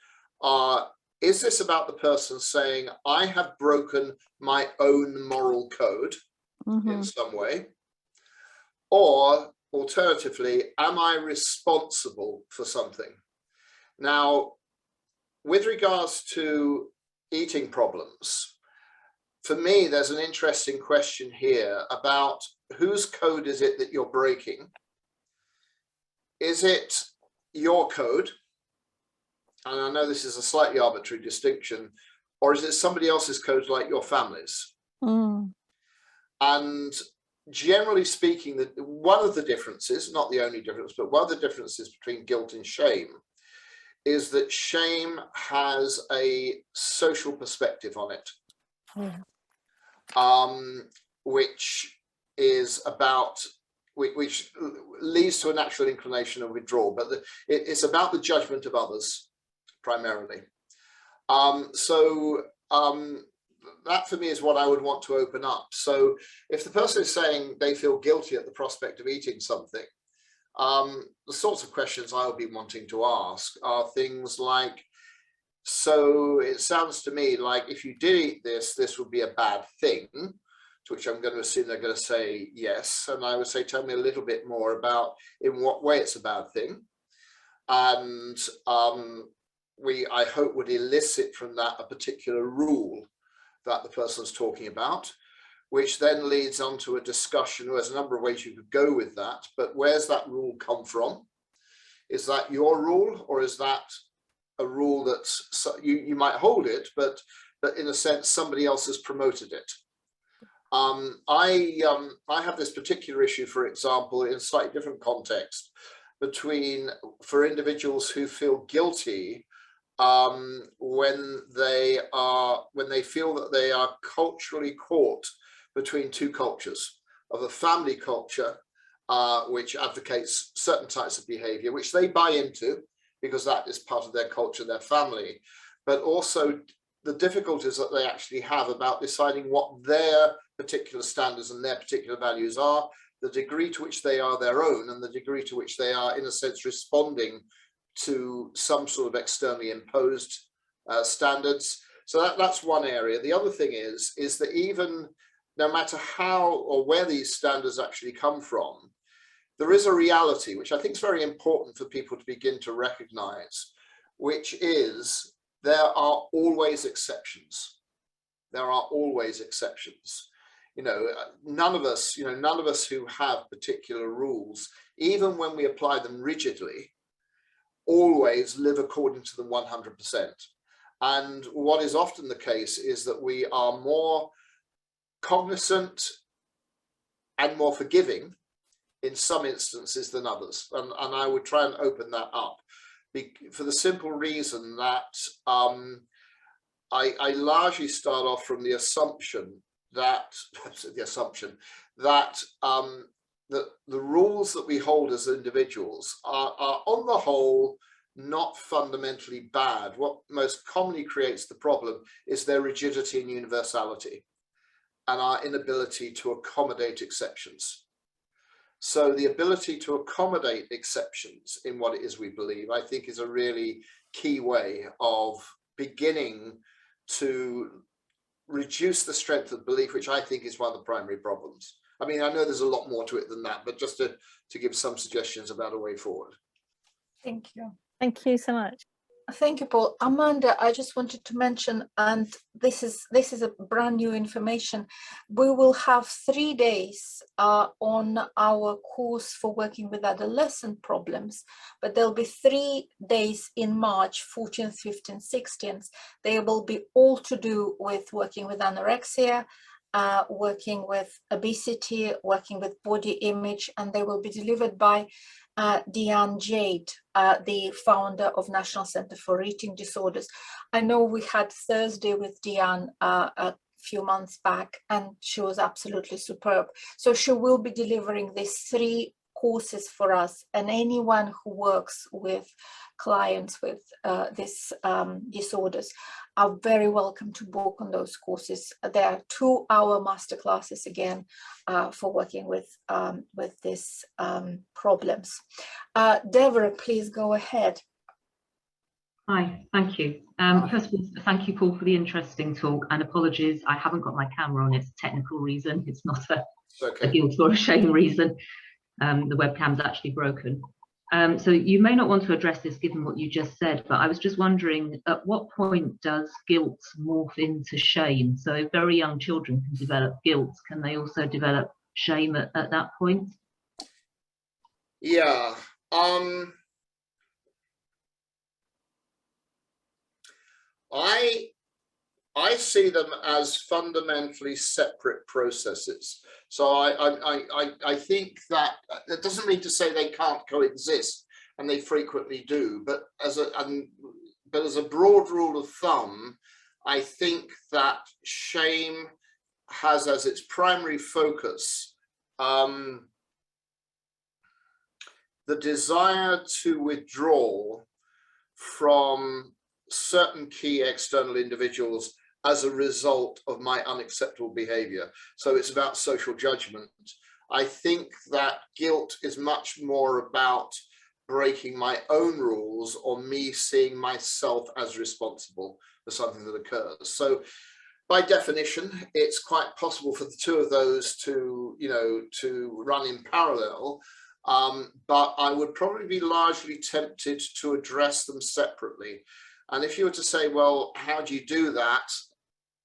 Speaker 2: are, is this about the person saying, I have broken my own moral code in some way? Or alternatively, am I responsible for something? Now, with regards to eating problems, for me, there's an interesting question here about whose code is it that you're breaking? Is it your code? And I know this is a slightly arbitrary distinction, or is it somebody else's code like your family's? And generally speaking, one of the differences, not the only difference, but one of the differences between guilt and shame is that shame has a social perspective on it, which is about, which leads to a natural inclination of withdrawal, but it's about the judgment of others primarily. That for me is what I would want to open up. So if the person is saying they feel guilty at the prospect of eating something, the sorts of questions I will be wanting to ask are things like, so it sounds to me like if you did eat this, this would be a bad thing, to which I'm going to assume they're going to say yes. And I would say, tell me a little bit more about in what way it's a bad thing. And I hope would elicit from that a particular rule that the person's talking about, which then leads on to a discussion. There's a number of ways you could go with that, but where's that rule come from? Is that your rule, or is that a rule that's, you might hold it, but in a sense, somebody else has promoted it? I have this particular issue, for example, in a slightly different context, for individuals who feel guilty when they feel that they are culturally caught between two cultures, of a family culture which advocates certain types of behavior, which they buy into because that is part of their culture, their family, but also the difficulties that they actually have about deciding what their particular standards and their particular values are, the degree to which they are their own, and the degree to which they are, in a sense, responding to some sort of externally imposed standards. So that's one area. The other thing is that even no matter how or where these standards actually come from, there is a reality which I think is very important for people to begin to recognize, which is there are always exceptions. There are always exceptions. None of us who have particular rules, even when we apply them rigidly, always live according to them 100%. And what is often the case is that we are more cognizant and more forgiving in some instances than others. And I would try and open that up for the simple reason that I largely start off from the assumption that the rules that we hold as individuals are on the whole not fundamentally bad. What most commonly creates the problem is their rigidity and universality and our inability to accommodate exceptions. So the ability to accommodate exceptions in what it is we believe, I think, is a really key way of beginning to reduce the strength of belief, which I think is one of the primary problems. I mean, I know there's a lot more to it than that, but just to give some suggestions about a way forward.
Speaker 1: Thank you.
Speaker 5: Thank you so much.
Speaker 1: Thank you, Paul. Amanda, I just wanted to mention, and this is a brand new information. We will have 3 days on our course for working with adolescent problems, but there'll be 3 days in March, 14th, 15th, 16th. They will be all to do with working with anorexia, working with obesity, working with body image, and they will be delivered by Deanne Jade, the founder of National Center for Eating Disorders. I know we had Thursday with Deanne a few months back, and she was absolutely superb. So she will be delivering these 3 courses for us, and anyone who works with clients with these disorders are very welcome to book on those courses. They are 2-hour masterclasses again for working with these problems. Deborah, please go ahead.
Speaker 6: Hi, thank you. First of all, thank you, Paul, for the interesting talk, and apologies, I haven't got my camera on. It's a technical reason. It's not a guilt or a shame reason. The webcam's actually broken. So you may not want to address this given what you just said, but I was just wondering, at what point does guilt morph into shame? So if very young children can develop guilt, can they also develop shame at that point?
Speaker 2: Yeah. I see them as fundamentally separate processes. So I think that doesn't mean to say they can't coexist, and they frequently do. But as a broad rule of thumb, I think that shame has as its primary focus the desire to withdraw from certain key external individuals as a result of my unacceptable behavior. So it's about social judgment. I think that guilt is much more about breaking my own rules or me seeing myself as responsible for something that occurs. So by definition, it's quite possible for the 2 of those to run in parallel. But I would probably be largely tempted to address them separately. And if you were to say, well, how do you do that?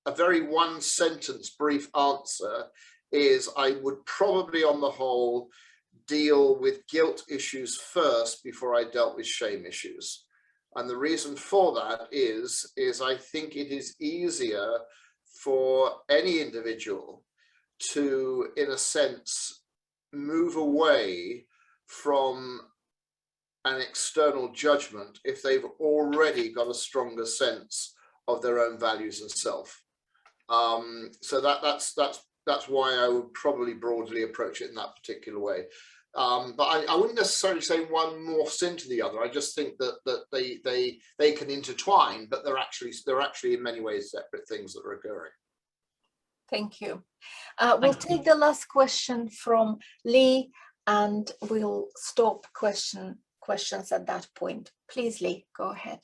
Speaker 2: A very 1-sentence brief answer is I would probably on the whole deal with guilt issues first before I dealt with shame issues. And the reason for that is I think it is easier for any individual to, in a sense, move away from an external judgment if they've already got a stronger sense of their own values and self. So that's why I would probably broadly approach it in that particular way. But I wouldn't necessarily say one morphs into the other. I just think that they can intertwine, but they're actually in many ways separate things that are occurring.
Speaker 1: Thank you. We'll take the last question from Lee, and we'll stop questions at that point. Please, Lee, go ahead.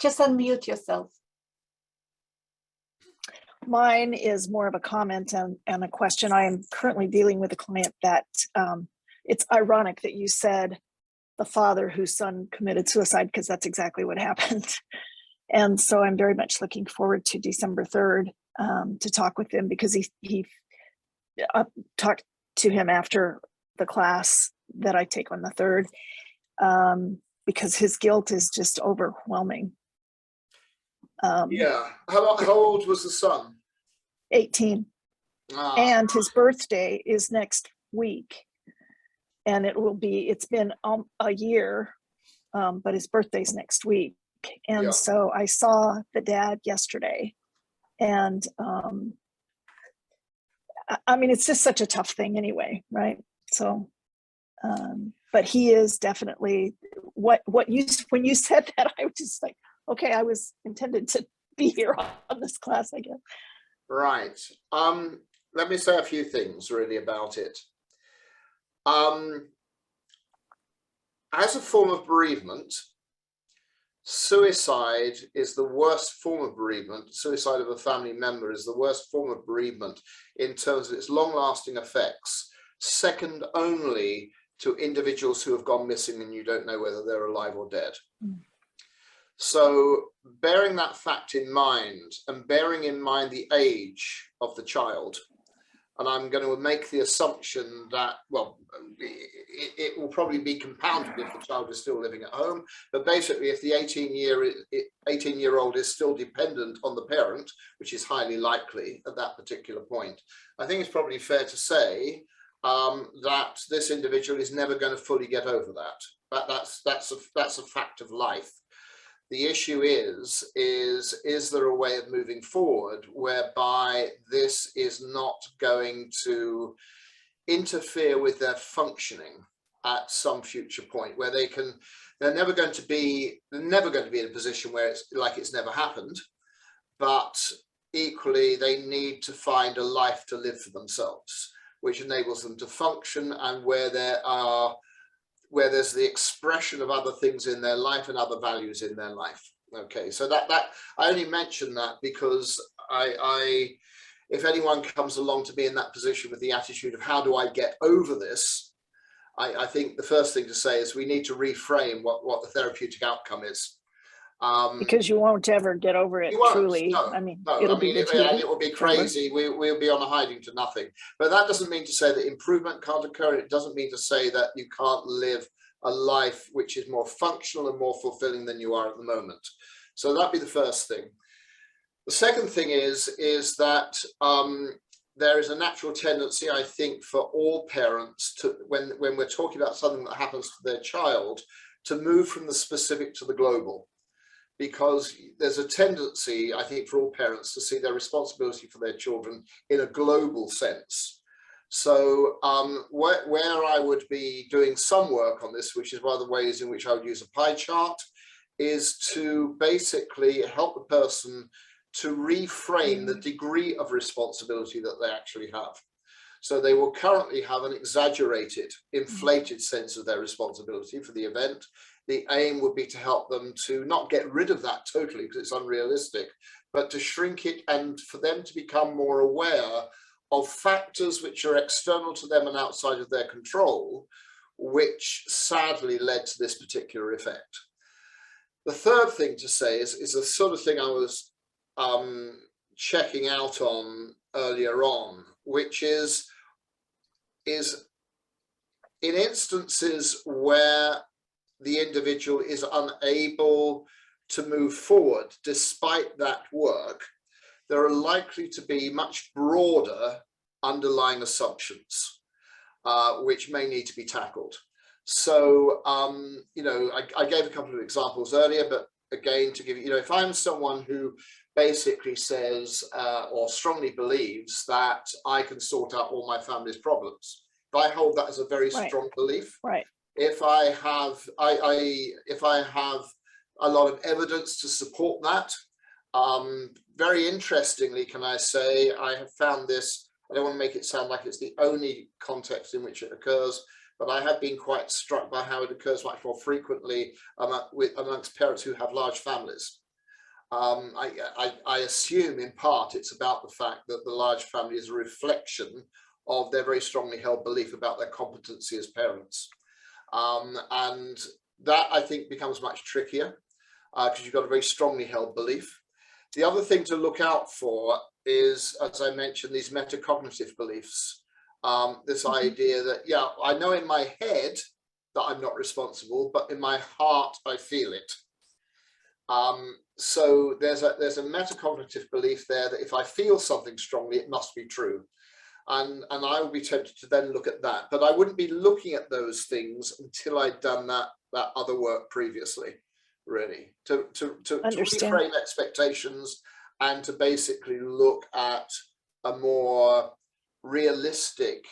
Speaker 1: Just unmute yourself.
Speaker 7: Mine is more of a comment and a question. I am currently dealing with a client that it's ironic that you said the father whose son committed suicide, because that's exactly what happened. And so I'm very much looking forward to December 3rd to talk with him, because he talked to him after the class that I take on the 3rd, because his guilt is just overwhelming.
Speaker 2: Yeah. How old was the son?
Speaker 7: 18. And his birthday is next week. And it's been a year, but his birthday's next week. And so I saw the dad yesterday. And I mean, it's just such a tough thing anyway, right? So, but he is definitely when you said that, I was just like, okay, I was intended to be here on this class, I guess.
Speaker 2: Right. Let me say a few things really about it. As a form of bereavement, suicide is the worst form of bereavement. Suicide of a family member is the worst form of bereavement in terms of its long-lasting effects, second only to individuals who have gone missing and you don't know whether they're alive or dead. So bearing that fact in mind, and bearing in mind the age of the child, and I'm going to make the assumption that, well, it will probably be compounded if the child is still living at home, but basically if the 18-year-old is still dependent on the parent, which is highly likely at that particular point, I think it's probably fair to say that this individual is never going to fully get over that. That's a fact of life. The issue is there a way of moving forward whereby this is not going to interfere with their functioning at some future point, where they're never going to be in a position where it's like it's never happened, but equally they need to find a life to live for themselves, which enables them to function, and where there's the expression of other things in their life and other values in their life. Okay, so that I only mention that because if anyone comes along to be in that position with the attitude of how do I get over this, I think the first thing to say is we need to reframe what the therapeutic outcome is.
Speaker 7: Because you won't ever get over it truly.
Speaker 2: No,
Speaker 7: I mean,
Speaker 2: no, it will be crazy. We'll be on a hiding to nothing. But that doesn't mean to say that improvement can't occur. It doesn't mean to say that you can't live a life which is more functional and more fulfilling than you are at the moment. So that'd be the first thing. The second thing is that there is a natural tendency, I think, for all parents to, when we're talking about something that happens to their child, to move from the specific to the global. Because there's a tendency, I think, for all parents to see their responsibility for their children in a global sense. So where I would be doing some work on this, which is one of the ways in which I would use a pie chart, is to basically help the person to reframe the degree of responsibility that they actually have. So they will currently have an exaggerated, inflated sense of their responsibility for the event. The aim would be to help them to not get rid of that totally because it's unrealistic, but to shrink it and for them to become more aware of factors which are external to them and outside of their control, which sadly led to this particular effect. The third thing to say is the sort of thing I was checking out on earlier on, which is in instances where the individual is unable to move forward despite that work, there are likely to be much broader underlying assumptions which may need to be tackled. So, you know, I gave a couple of examples earlier, but again, to give you, if I'm someone who basically says or strongly believes that I can sort out all my family's problems, if I hold that as a very strong belief,
Speaker 7: right.
Speaker 2: If I have a lot of evidence to support that, very interestingly, can I say, I have found this. I don't want to make it sound like it's the only context in which it occurs, but I have been quite struck by how it occurs much more frequently amongst parents who have large families. I assume in part it's about the fact that the large family is a reflection of their very strongly held belief about their competency as parents. And that, I think, becomes much trickier because you've got a very strongly held belief. The other thing to look out for is, as I mentioned, these metacognitive beliefs. This idea that, yeah, I know in my head that I'm not responsible, but in my heart I feel it. So there's a metacognitive belief there that if I feel something strongly, it must be true. And I would be tempted to then look at that, but I wouldn't be looking at those things until I'd done that other work previously, really, to reframe expectations and to basically look at a more realistic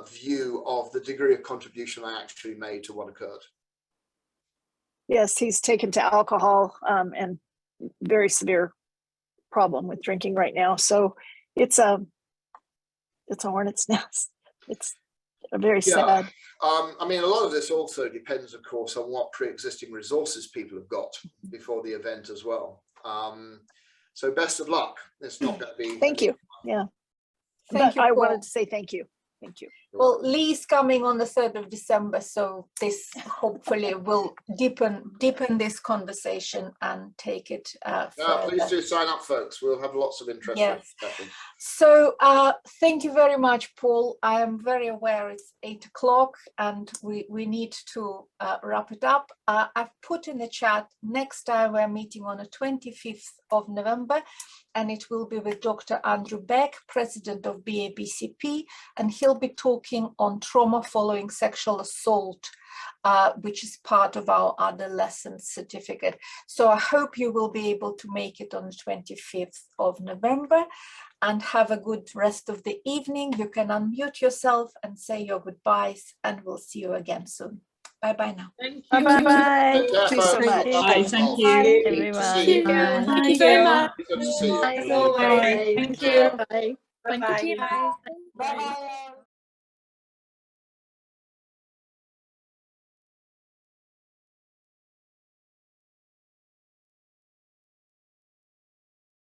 Speaker 2: view of the degree of contribution I actually made to what occurred.
Speaker 7: Yes, he's taken to alcohol and very severe problem with drinking right now. So it's a hornet's nest. It's a very sad.
Speaker 2: I mean, a lot of this also depends, of course, on what pre-existing resources people have got before the event as well. So best of luck. It's not going to be.
Speaker 7: Thank you. Yeah.
Speaker 1: Thank you,
Speaker 7: I
Speaker 1: Paul.
Speaker 7: wanted to say thank you. Thank you.
Speaker 1: Well, Lee's coming on the 3rd of December, so this hopefully will deepen this conversation and take it further.
Speaker 2: Please do sign up, folks. We'll have lots of interest.
Speaker 1: Yes. So thank you very much, Paul. I am very aware it's 8 o'clock and we need to wrap it up. I've put in the chat, next time we're meeting on the 25th of November, and it will be with Dr. Andrew Beck, president of BABCP, and he'll be talking on trauma following sexual assault, which is part of our adolescent certificate. So I hope you will be able to make it on the 25th of November and have a good rest of the evening. You can unmute yourself and say your goodbyes, and we'll see you again soon. Bye-bye now.
Speaker 3: Thank you.
Speaker 5: Bye-bye.
Speaker 7: Thank you so much.
Speaker 6: Bye, thank you.
Speaker 5: Everyone.
Speaker 3: Thank you.
Speaker 5: Bye.
Speaker 3: Thank you very much.
Speaker 2: Good to see you.
Speaker 3: As always. Thank you.
Speaker 1: Bye-bye.
Speaker 3: Thank you.
Speaker 1: Bye-bye.